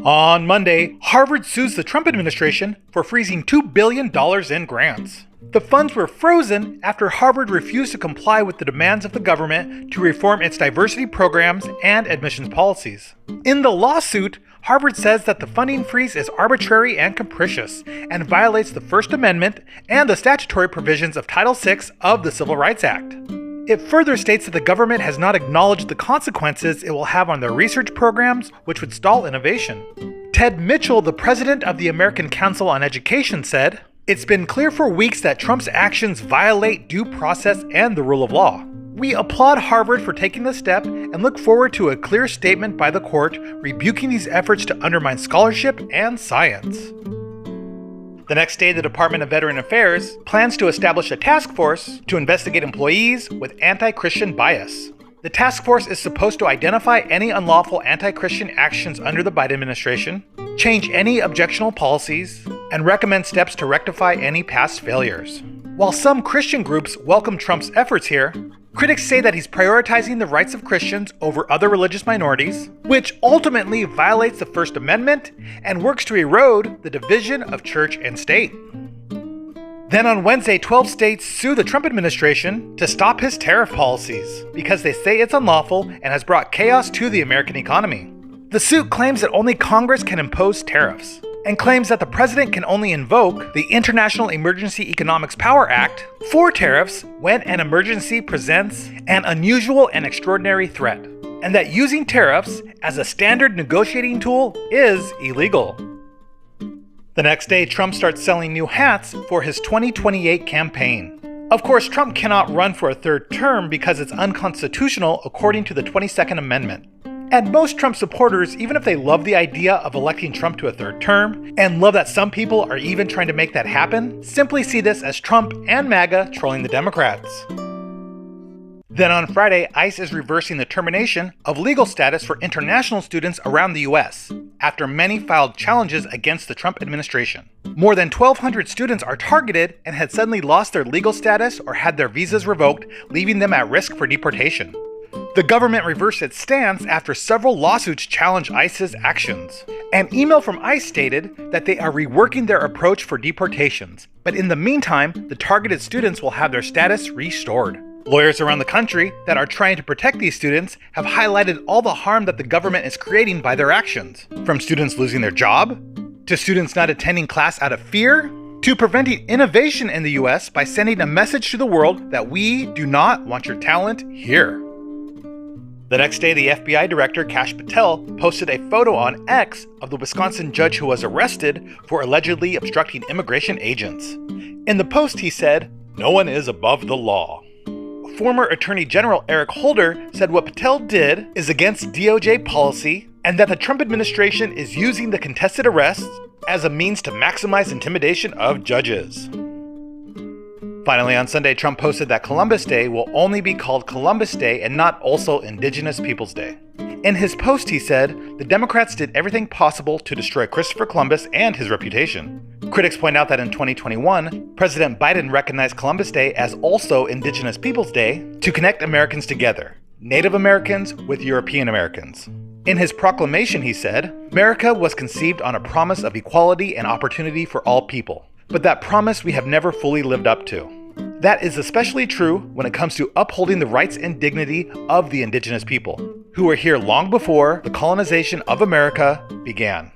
On Monday, Harvard sues the Trump administration for freezing $2 billion in grants. The funds were frozen after Harvard refused to comply with the demands of the government to reform its diversity programs and admissions policies. In the lawsuit, Harvard says that the funding freeze is arbitrary and capricious and violates the First Amendment and the statutory provisions of Title VI of the Civil Rights Act. It further states that the government has not acknowledged the consequences it will have on their research programs, which would stall innovation. Ted Mitchell, the president of the American Council on Education, said, "It's been clear for weeks that Trump's actions violate due process and the rule of law. We applaud Harvard for taking this step and look forward to a clear statement by the court rebuking these efforts to undermine scholarship and science." The next day, the Department of Veteran Affairs plans to establish a task force to investigate employees with anti-Christian bias. The task force is supposed to identify any unlawful anti-Christian actions under the Biden administration, change any objectionable policies, and recommend steps to rectify any past failures. While some Christian groups welcome Trump's efforts here, critics say that he's prioritizing the rights of Christians over other religious minorities, which ultimately violates the First Amendment and works to erode the division of church and state. Then on Wednesday, 12 states sue the Trump administration to stop his tariff policies because they say it's unlawful and has brought chaos to the American economy. The suit claims that only Congress can impose tariffs, and claims that the president can only invoke the International Emergency Economics Power Act for tariffs when an emergency presents an unusual and extraordinary threat, and that using tariffs as a standard negotiating tool is illegal. The next day, Trump starts selling new hats for his 2028 campaign. Of course, Trump cannot run for a third term because it's unconstitutional according to the 22nd Amendment. And most Trump supporters, even if they love the idea of electing Trump to a third term, and love that some people are even trying to make that happen, simply see this as Trump and MAGA trolling the Democrats. Then on Friday, ICE is reversing the termination of legal status for international students around the US, after many filed challenges against the Trump administration. More than 1,200 students are targeted and had suddenly lost their legal status or had their visas revoked, leaving them at risk for deportation. The government reversed its stance after several lawsuits challenged ICE's actions. An email from ICE stated that they are reworking their approach for deportations, but in the meantime, the targeted students will have their status restored. Lawyers around the country that are trying to protect these students have highlighted all the harm that the government is creating by their actions, from students losing their job, to students not attending class out of fear, to preventing innovation in the US by sending a message to the world that we do not want your talent here. The next day, the FBI director, Kash Patel, posted a photo on X of the Wisconsin judge who was arrested for allegedly obstructing immigration agents. In the post, he said, "No one is above the law." Former Attorney General Eric Holder said what Patel did is against DOJ policy and that the Trump administration is using the contested arrests as a means to maximize intimidation of judges. Finally, on Sunday, Trump posted that Columbus Day will only be called Columbus Day and not also Indigenous Peoples Day. In his post, he said, the Democrats did everything possible to destroy Christopher Columbus and his reputation. Critics point out that in 2021, President Biden recognized Columbus Day as also Indigenous Peoples Day to connect Americans together, Native Americans with European Americans. In his proclamation, he said, "America was conceived on a promise of equality and opportunity for all people. But that promise we have never fully lived up to. That is especially true when it comes to upholding the rights and dignity of the indigenous people, who were here long before the colonization of America began."